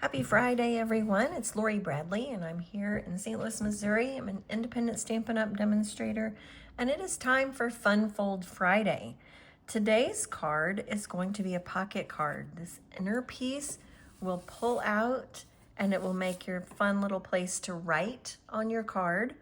Happy Friday, everyone. It's Lori Bradley, and I'm here in St. Louis, Missouri. I'm an independent Stampin' Up! Demonstrator, and it is time for Fun Fold Friday. Today's card is going to be a pocket card. This inner piece will pull out, and it will make your fun little place to write on your card,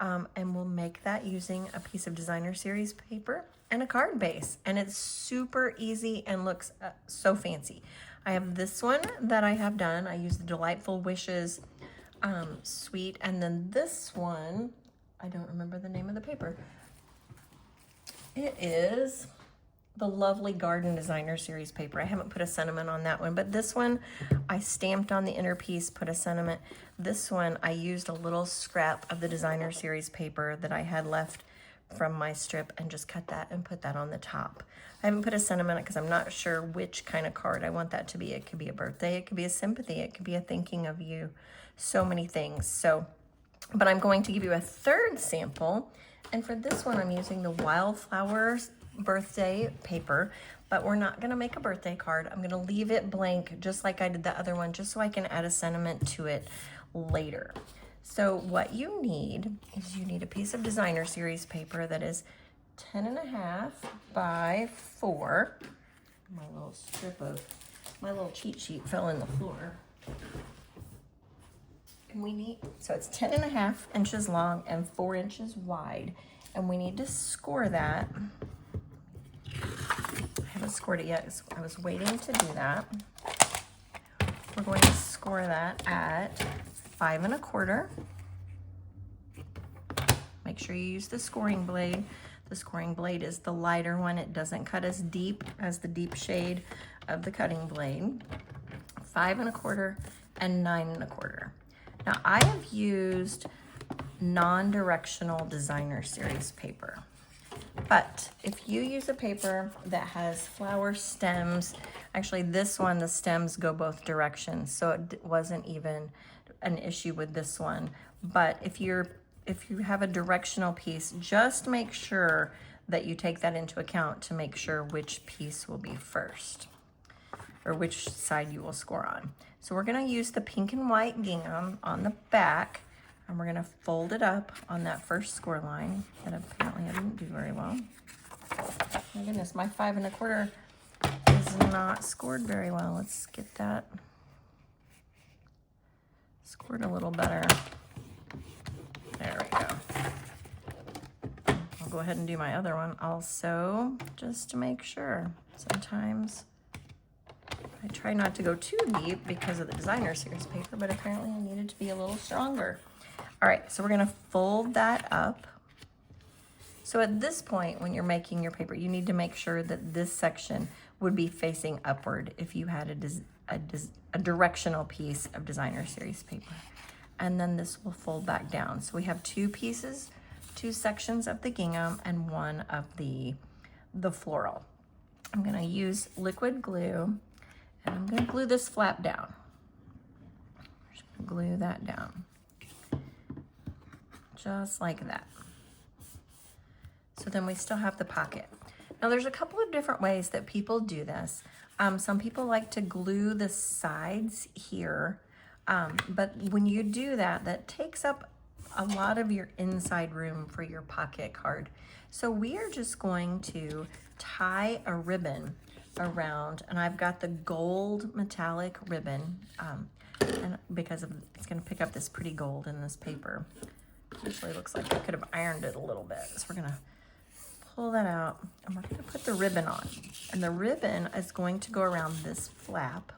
and we'll make that using a piece of designer series paper and a card base, and it's super easy and looks so fancy. I have this one that I have done. I use the Delightful Wishes suite, and then this one, I don't remember the name of the paper. It is the Lovely Garden Designer Series paper. I haven't put a sentiment on that one, but this one I stamped on the inner piece, put a sentiment. This one I used a little scrap of the Designer Series paper that I had left from my strip and just cut that and put that on the top. I haven't put a sentiment because I'm not sure which kind of card I want that to be. It could be a birthday, it could be a sympathy, it could be a thinking of you, so many things. So, but I'm going to give you a third sample, and for this one I'm using the Wildflowers birthday paper, but we're not going to make a birthday card. I'm going to leave it blank just like I did the other one, just so I can add a sentiment to it later. So what you need is you need a piece of designer series paper that is 10.5 by 4. My little strip of, my little cheat sheet fell in the floor. And we need, so it's 10.5 inches long and 4 inches wide. And we need to score that. I haven't scored it yet, so I was waiting to do that. We're going to score that at 5 1/4. Make sure you use the scoring blade. The scoring blade is the lighter one. It doesn't cut as deep as the deep shade of the cutting blade. 5 1/4 and 9 1/4. Now I have used non-directional designer series paper. But if you use a paper that has flower stems, actually this one, the stems go both directions, so it wasn't even an issue with this one. But if you have a directional piece, just make sure that you take that into account to make sure which piece will be first, or which side you will score on. So we're gonna use the pink and white gingham on the back, and we're gonna fold it up on that first score line that apparently I didn't do very well. My goodness, my 5 1/4 is not scored very well. Let's get that scored a little better. There we go. I'll go ahead and do my other one also, just to make sure. Sometimes I try not to go too deep because of the designer series paper, but apparently I needed to be a little stronger. All right, so we're gonna fold that up. So at this point, when you're making your paper, you need to make sure that this section would be facing upward if you had a directional piece of designer series paper. And then this will fold back down. So we have 2 pieces, 2 sections of the gingham and 1 of the floral. I'm gonna use liquid glue, and I'm gonna glue this flap down. Just gonna glue that down. Just like that. So then we still have the pocket. Now there's a couple of different ways that people do this. Some people like to glue the sides here, but when you do that, that takes up a lot of your inside room for your pocket card. So we are just going to tie a ribbon around, and I've got the gold metallic ribbon, and because it's gonna pick up this pretty gold in this paper. Actually looks like I could have ironed it a little bit. So we're gonna pull that out, and we're gonna put the ribbon on. And the ribbon is going to go around this flap,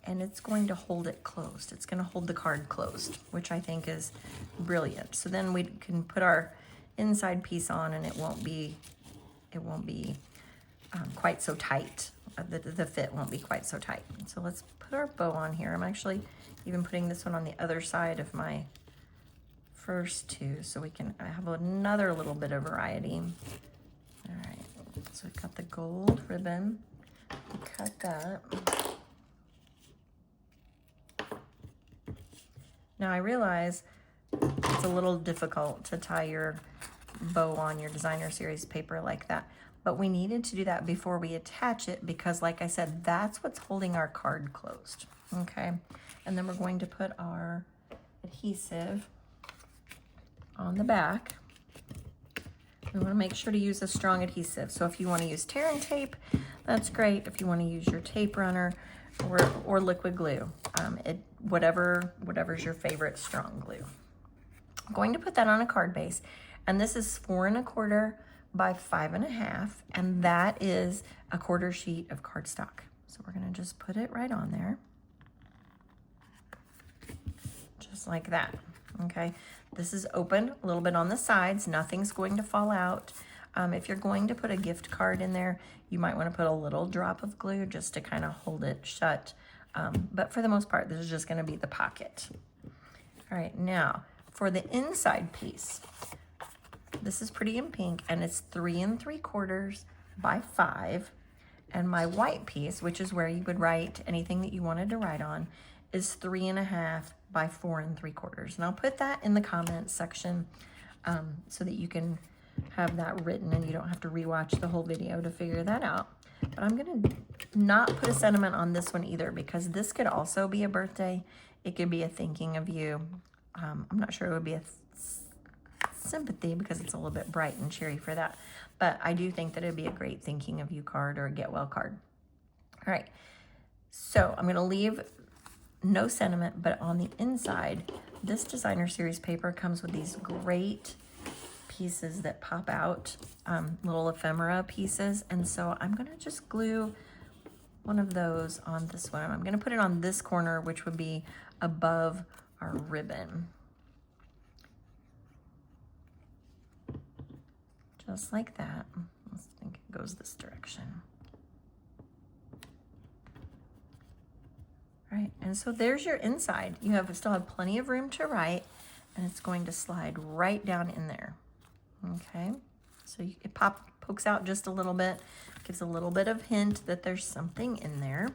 and it's going to hold it closed. It's gonna hold the card closed, which I think is brilliant. So then we can put our inside piece on, and it won't be quite so tight. The fit won't be quite so tight. So let's put our bow on here. I'm actually even putting this one on the other side of my first 2, so we can have another little bit of variety. All right, so we've got the gold ribbon. We cut that. Now I realize it's a little difficult to tie your bow on your designer series paper like that. but we needed to do that before we attach it because, like I said, that's what's holding our card closed, okay? And then we're going to put our adhesive on the back. We want to make sure to use a strong adhesive. So if you want to use tear and tape, that's great. If you want to use your tape runner or liquid glue, whatever's your favorite strong glue. I'm going to put that on a card base, and this is 4 1/4 by 5 1/2, and that is a 1/4 sheet of cardstock. So we're going to just put it right on there, just like that. Okay, this is open a little bit on the sides. Nothing's going to fall out. If you're going to put a gift card in there, you might want to put a little drop of glue just to kind of hold it shut. But for the most part, this is just going to be the pocket. All right, now for the inside piece, this is pretty in pink, and it's 3 3/4 by 5. And my white piece, which is where you would write anything that you wanted to write on, is 3 1/2 by 4 3/4. And I'll put that in the comments section so that you can have that written and you don't have to rewatch the whole video to figure that out. But I'm gonna not put a sentiment on this one either, because this could also be a birthday. It could be a thinking of you. I'm not sure it would be a sympathy because it's a little bit bright and cheery for that. But I do think that it'd be a great thinking of you card or a get well card. All right, so I'm gonna leave no sentiment, but on the inside, this designer series paper comes with these great pieces that pop out, little ephemera pieces. And so I'm gonna just glue one of those on this one. I'm gonna put it on this corner, which would be above our ribbon. Just like that. I think it goes this direction. All right, and so there's your inside. You still have plenty of room to write, and it's going to slide right down in there. Okay, so it pokes out just a little bit, gives a little bit of hint that there's something in there.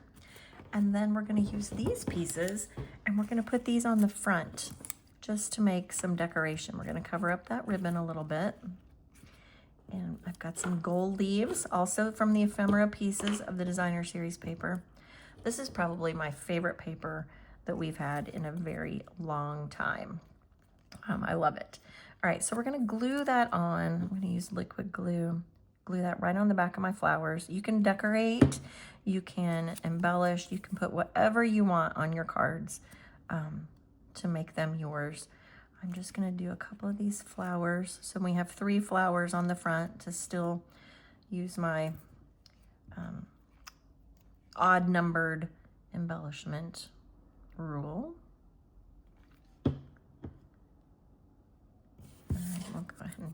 And then we're going to use these pieces, and we're going to put these on the front just to make some decoration. We're going to cover up that ribbon a little bit. And I've got some gold leaves, also from the ephemera pieces of the designer series paper. This is probably my favorite paper that we've had in a very long time. I love it. All right, so we're gonna glue that on. I'm gonna use liquid glue, glue that right on the back of my flowers. You can decorate, you can embellish, you can put whatever you want on your cards to make them yours. I'm just gonna do a couple of these flowers. So we have 3 flowers on the front to still use my odd numbered embellishment rule. We'll go ahead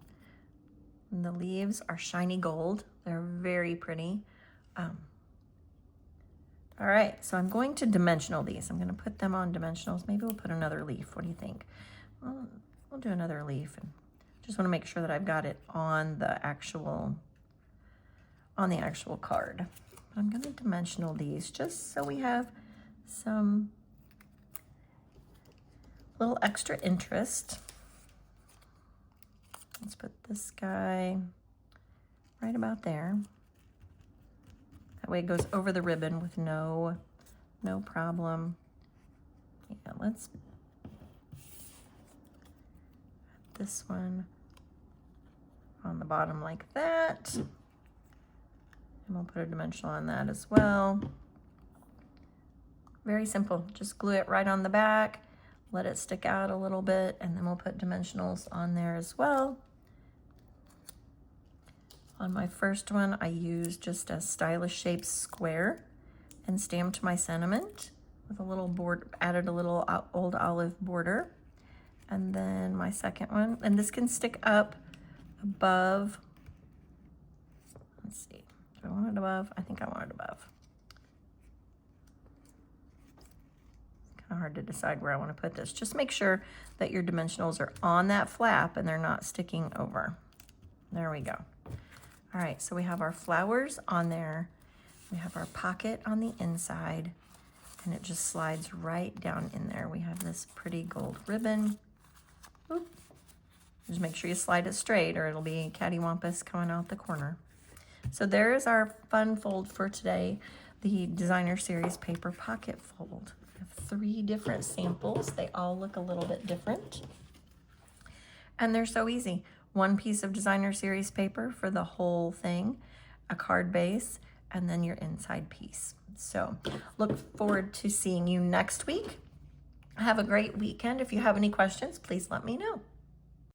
and the leaves are shiny gold. They're very pretty. All right, so I'm going to dimensional these. I'm going to put them on dimensionals. Maybe we'll put another leaf. What do you think? Well, we'll do another leaf, and just want to make sure that I've got it on the actual card. I'm going to dimensional these just so we have some little extra interest. Let's put this guy right about there. That way it goes over the ribbon with no problem. Yeah, let's put this one on the bottom like that. And we'll put a dimensional on that as well. Very simple. Just glue it right on the back, let it stick out a little bit, and then we'll put dimensionals on there as well. On my first one, I used just a stylish shaped square and stamped my sentiment with a little board, added a little old olive border. And then my second one, and this can stick up above. Let's see, do I want it above? I think I want it above. It's kind of hard to decide where I want to put this. Just make sure that your dimensionals are on that flap and they're not sticking over. There we go. All right, so we have our flowers on there. We have our pocket on the inside, and it just slides right down in there. We have this pretty gold ribbon. Oop. Just make sure you slide it straight or it'll be cattywampus coming out the corner. So there is our fun fold for today, the Designer Series paper pocket fold. I have 3 different samples. They all look a little bit different. And they're so easy. 1 piece of Designer Series paper for the whole thing, a card base, and then your inside piece. So look forward to seeing you next week. Have a great weekend. If you have any questions, please let me know.